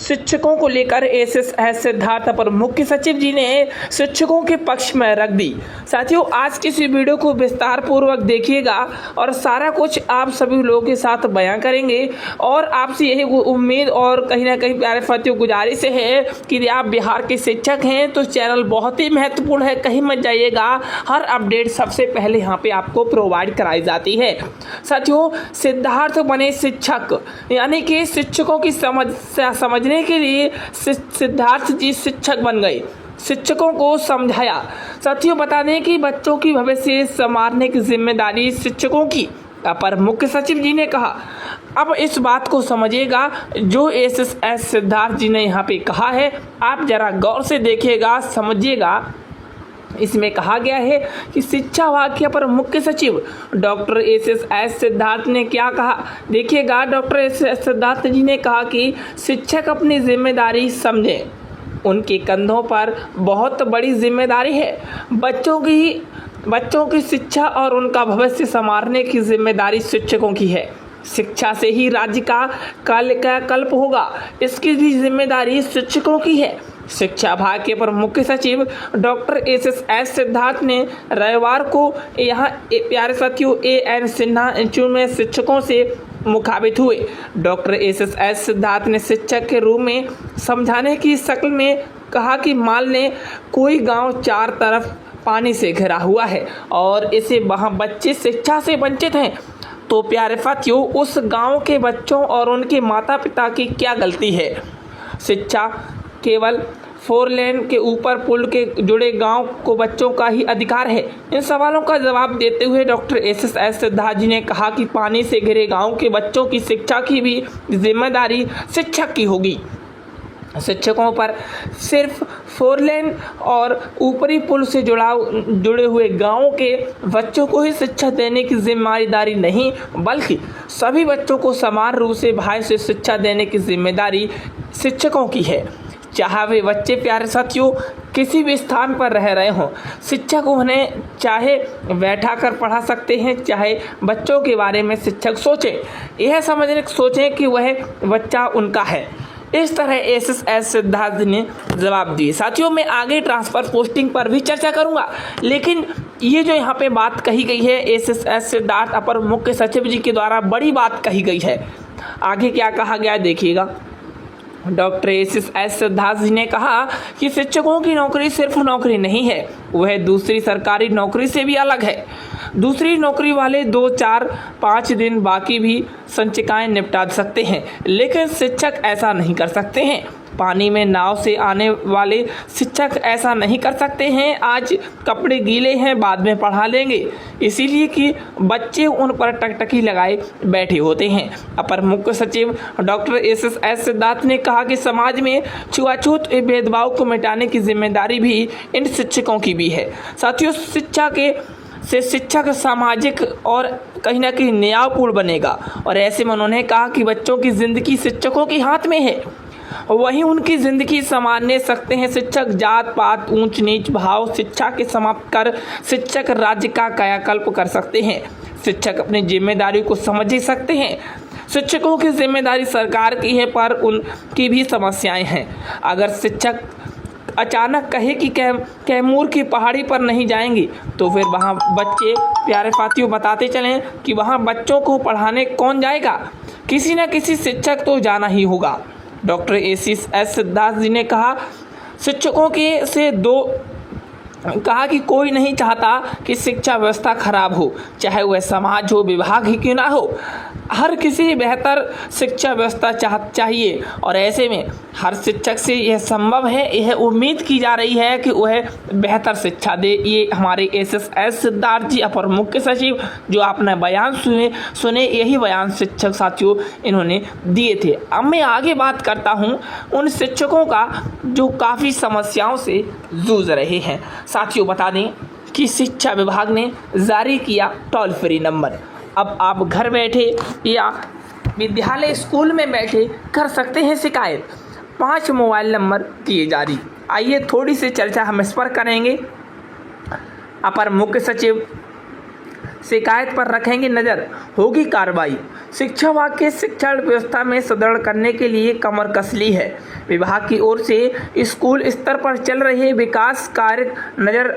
शिक्षकों को लेकर एसएसएस सिद्धार्थ अपर मुख्य सचिव जी ने शिक्षकों के पक्ष में रख दी। साथियों, आज की इस वीडियो को विस्तार पूर्वक देखिएगा और सारा कुछ आप सभी लोगों के साथ बयां करेंगे। और आपसे यही उम्मीद और कहीं ना कहीं प्यारे साथियों गुजारिश है कि यदि आप बिहार के शिक्षक हैं तो चैनल बहुत ही महत्वपूर्ण है, कहीं मत जाइएगा। हर अपडेट सबसे पहले यहाँ पे आपको प्रोवाइड कराई जाती है। साथियों, सिद्धार्थ बने शिक्षक, यानी कि शिक्षकों की समझने के लिए सिद्धार्थ जी शिक्षक बन गए, शिक्षकों को समझाया। साथियों, बता दें कि बच्चों की भविष्य संवारने की जिम्मेदारी शिक्षकों की, अपर मुख्य सचिव जी ने कहा। अब इस बात को समझिएगा जो एसएसएस सिद्धार्थ जी ने यहाँ पे कहा है, आप जरा गौर से देखिएगा, समझिएगा। इसमें कहा गया है कि शिक्षा विभाग के अपर मुख्य सचिव डॉक्टर एसएसएस सिद्धार्थ ने क्या कहा। देखिएगा, डॉक्टर एसएसएस सिद्धार्थ जी ने कहा कि शिक्षक अपनी जिम्मेदारी समझें, उनके कंधों पर बहुत बड़ी जिम्मेदारी है। बच्चों की शिक्षा और उनका भविष्य संवारने की जिम्मेदारी शिक्षकों की है। शिक्षा से ही राज्य का कल्प होगा, इसकी भी जिम्मेदारी शिक्षकों की है। शिक्षा विभाग के प्रमुख सचिव डॉक्टर एसएसएस सिद्धार्थ ने रविवार को यहाँ प्यारे साथियों एएन सिन्हा इंस्टीट्यूट में शिक्षकों से मुखातिब हुए। डॉक्टर एसएसएस सिद्धार्थ ने शिक्षक के रूप में समझाने की शक्ल में कहा कि मान लें कोई गांव चार तरफ पानी से घिरा हुआ है और इसे वहाँ बच्चे शिक्षा से वंचित हैं, तो प्यारे साथियों उस गांव के बच्चों और उनके माता पिता की क्या गलती है। शिक्षा केवल 4 लेन के ऊपर पुल के जुड़े गांव को बच्चों का ही अधिकार है। इन सवालों का जवाब देते हुए डॉक्टर एसएसएस सिद्धार्थ जी ने कहा कि पानी से घिरे गांव के बच्चों की शिक्षा की भी जिम्मेदारी शिक्षक की होगी। शिक्षकों पर सिर्फ 4 लेन और ऊपरी पुल से जुड़े हुए गांवों के बच्चों को ही शिक्षा देने की जिम्मेदारी नहीं, बल्कि सभी बच्चों को समान रूप से भाई से शिक्षा देने की जिम्मेदारी शिक्षकों की है। चाहे वे बच्चे प्यारे साथियों किसी भी स्थान पर रह रहे हों, शिक्षक उन्हें चाहे बैठा कर पढ़ा सकते हैं, चाहे बच्चों के बारे में शिक्षक सोचें कि वह बच्चा उनका है। इस तरह एसएसएस सिद्धार्थ ने जवाब दिए। साथियों, मैं आगे ट्रांसफर पोस्टिंग पर भी चर्चा करूंगा, लेकिन ये जो यहाँ पे बात कही गई है एसएसएस सिद्धार्थ अपर मुख्य सचिव जी के द्वारा बड़ी बात कही गई है। आगे क्या कहा गया देखिएगा। डॉक्टर एसएसएस सिद्धार्थ जी ने कहा कि शिक्षकों की नौकरी सिर्फ नौकरी नहीं है, वह दूसरी सरकारी नौकरी से भी अलग है। दूसरी नौकरी वाले 2, 4, 5 दिन बाकी भी संचिकाएं निपटा सकते हैं, लेकिन शिक्षक ऐसा नहीं कर सकते हैं। पानी में नाव से आने वाले शिक्षक ऐसा नहीं कर सकते हैं। आज कपड़े गीले हैं, बाद में पढ़ा लेंगे, इसीलिए कि बच्चे उन पर टकटकी लगाए बैठे होते हैं। अपर मुख्य सचिव डॉक्टर एसएसएस सिद्धार्थ ने कहा कि समाज में छुआछूत भेदभाव को मिटाने की जिम्मेदारी भी इन शिक्षकों की भी है। साथियों, शिक्षक सामाजिक और कहीं ना कहीं न्यायपूर्ण बनेगा, और ऐसे में उन्होंने कहा कि बच्चों की जिंदगी शिक्षकों के हाथ में है, वहीं उनकी जिंदगी संवारने सकते हैं शिक्षक। जात पात ऊंच नीच भाव शिक्षा के समाप्त कर शिक्षक राज्य का कायाकल्प कर सकते हैं। शिक्षक अपनी जिम्मेदारी को समझ ही सकते हैं। शिक्षकों की जिम्मेदारी सरकार की है, पर उनकी भी समस्याएं हैं। अगर शिक्षक अचानक कहे कि कैमूर की पहाड़ी पर नहीं जाएंगे, तो फिर वहाँ बच्चे प्यारे साथियों बताते चलें कि वहाँ बच्चों को पढ़ाने कौन जाएगा। किसी न किसी शिक्षक तो जाना ही होगा। डॉक्टर एसएसएस सिद्धार्थ जी ने कहा शिक्षकों कहा कि कोई नहीं चाहता कि शिक्षा व्यवस्था खराब हो, चाहे वह समाज हो, विभाग ही क्यों ना हो। हर किसी बेहतर शिक्षा व्यवस्था चाहिए, और ऐसे में हर शिक्षक से यह संभव है, यह उम्मीद की जा रही है कि वह बेहतर शिक्षा दे। ये हमारे एसएसएस सिद्धार्थ जी अपर मुख्य सचिव जो आपने बयान सुने यही बयान शिक्षक साथियों इन्होंने दिए थे। अब मैं आगे बात करता हूँ उन शिक्षकों का जो काफ़ी समस्याओं से जूझ रहे हैं। साथियों, बता दें कि शिक्षा विभाग ने जारी किया टोल फ्री नंबर। अब आप घर बैठे या विद्यालय स्कूल में बैठे कर सकते हैं शिकायत। 5 मोबाइल नंबर किए जारी। आइए थोड़ी सी चर्चा हम इस पर करेंगे। अपर मुख्य सचिव शिकायत पर रखेंगे नज़र, होगी कार्रवाई। शिक्षा विभाग के शिक्षा व्यवस्था में सुदृढ़ करने के लिए कमर कस ली है। विभाग की ओर से स्कूल स्तर पर चल रहे विकास कार्य नज़र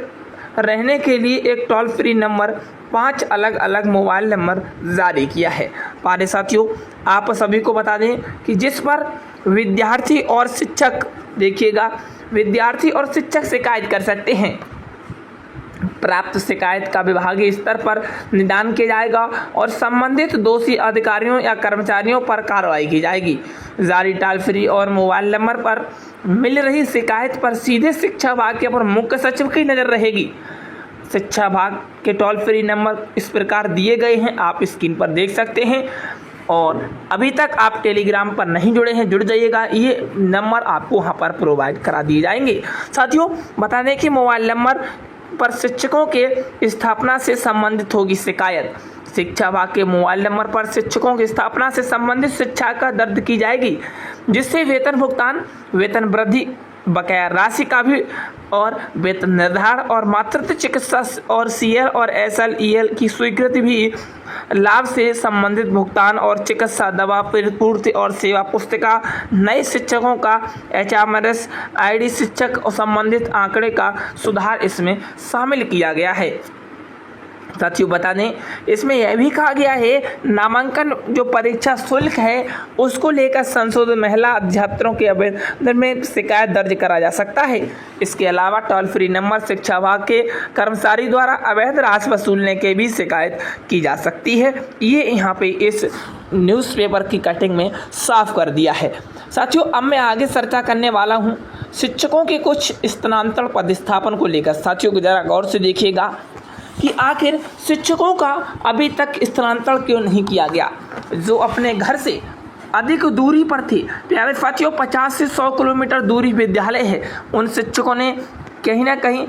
रहने के लिए एक टोल फ्री नंबर 5 अलग अलग मोबाइल नंबर जारी किया है। प्यारे साथियों, आप सभी को बता दें कि जिस पर विद्यार्थी और शिक्षक, देखिएगा, विद्यार्थी और शिक्षक शिकायत कर सकते हैं। प्राप्त शिकायत का विभागीय स्तर पर निदान किया जाएगा और संबंधित दोषी अधिकारियों या कर्मचारियों पर कार्रवाई की जाएगी। जारी टोल फ्री और मोबाइल नंबर पर मिल रही शिकायत पर सीधे शिक्षा विभाग के मुख्य सचिव की नज़र रहेगी। शिक्षा विभाग के टोल फ्री नंबर इस प्रकार दिए गए हैं, आप स्क्रीन पर देख सकते हैं। और अभी तक आप टेलीग्राम पर नहीं जुड़े हैं, जुड़ जाइएगा, ये नंबर आपको वहाँ पर प्रोवाइड करा दिए जाएंगे। साथियों, बता दें कि मोबाइल नंबर पर शिक्षकों के स्थापना से संबंधित होगी शिकायत। शिक्षा विभाग के मोबाइल नंबर पर शिक्षकों की स्थापना से संबंधित शिकायत दर्ज की जाएगी, जिससे वेतन भुगतान, वेतन वृद्धि, बकाया राशि का भी और वेतन निर्धारण और मातृत्व चिकित्सा और CL और SL/EL की स्वीकृति भी लाभ से संबंधित भुगतान और चिकित्सा दवा पूर्ति और सेवा पुस्तिका, नए शिक्षकों का HMRS ID, शिक्षक और संबंधित आंकड़े का सुधार इसमें शामिल किया गया है। साथियों, बता दें इसमें यह भी कहा गया है नामांकन जो परीक्षा शुल्क है उसको लेकर संशोधन महिला अध्यापकों के आवेदन में शिकायत दर्ज करा जा सकता है। इसके अलावा टोल फ्री नंबर शिक्षा विभाग के कर्मचारी द्वारा अवैध राशि वसूलने के भी शिकायत की जा सकती है। ये यहाँ पे इस न्यूज़पेपर की कटिंग में साफ कर दिया है। साथियों, अब मैं आगे चर्चा करने वाला हूँ शिक्षकों के कुछ स्थानांतरण पदस्थापन को लेकर। साथियों, ज़रा गौर से देखिएगा कि आखिर शिक्षकों का अभी तक स्थानांतरण क्यों नहीं किया गया, जो अपने घर से अधिक दूरी पर थे। प्यारे साथियों, 50 से 100 किलोमीटर दूरी विद्यालय है। उन शिक्षकों ने कहीं ना कहीं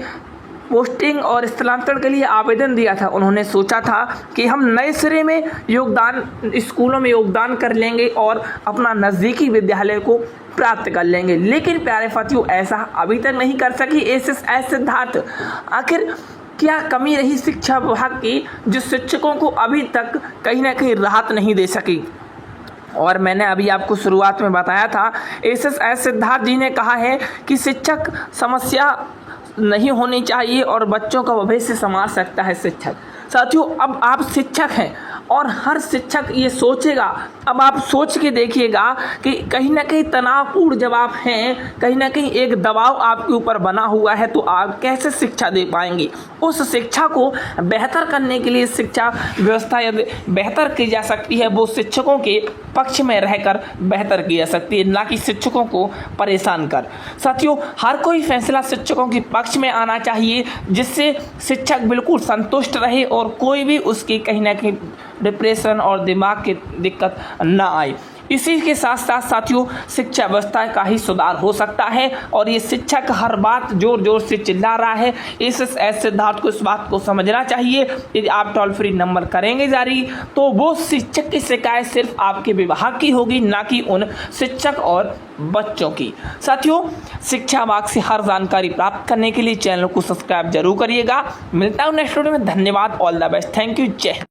पोस्टिंग और स्थानांतरण के लिए आवेदन दिया था। उन्होंने सोचा था कि हम नए सिरे में योगदान, स्कूलों में योगदान कर लेंगे और अपना नज़दीकी विद्यालय को प्राप्त कर लेंगे। लेकिन प्यारे साथियों, ऐसा अभी तक नहीं कर सकी SSS सिद्धार्थ। आखिर क्या कमी रही शिक्षा विभाग की जो शिक्षकों को अभी तक कहीं ना कहीं राहत नहीं दे सकी? और मैंने अभी आपको शुरुआत में बताया था, SSS सिद्धार्थ जी ने कहा है कि शिक्षक समस्या नहीं होनी चाहिए और बच्चों का भविष्य संवार सकता है शिक्षक। साथियों, अब आप शिक्षक हैं और हर शिक्षक ये सोचेगा, अब आप सोच के देखिएगा कि कहीं ना कहीं तनावपूर्ण जब आप हैं, कहीं ना कहीं एक दबाव आपके ऊपर बना हुआ है, तो आप कैसे शिक्षा दे पाएंगे? उस शिक्षा को बेहतर करने के लिए शिक्षा व्यवस्था यदि बेहतर की जा सकती है, वो शिक्षकों के पक्ष में रहकर बेहतर की जा सकती है, ना कि शिक्षकों को परेशान कर। साथियों, हर कोई फैसला शिक्षकों के पक्ष में आना चाहिए, जिससे शिक्षक बिल्कुल संतुष्ट रहे और कोई भी उसकी कहीं ना कहीं डिप्रेशन और दिमाग की दिक्कत ना आए। इसी के साथ साथ साथियों, शिक्षा व्यवस्था का ही सुधार हो सकता है। और ये शिक्षक हर बात जोर जोर से चिल्ला रहा है, SSS सिद्धार्थ को इस बात को समझना चाहिए। यदि आप टोल फ्री नंबर करेंगे जारी, तो वो शिक्षक की शिकायत सिर्फ आपके विभाग की होगी, ना कि उन शिक्षक और बच्चों की। साथियों, शिक्षा विभाग से हर जानकारी प्राप्त करने के लिए चैनल को सब्सक्राइब जरूर करिएगा। मिलता हूँ नेक्स्ट वीडियो में। धन्यवाद, all the best, thank you, जय हिंद।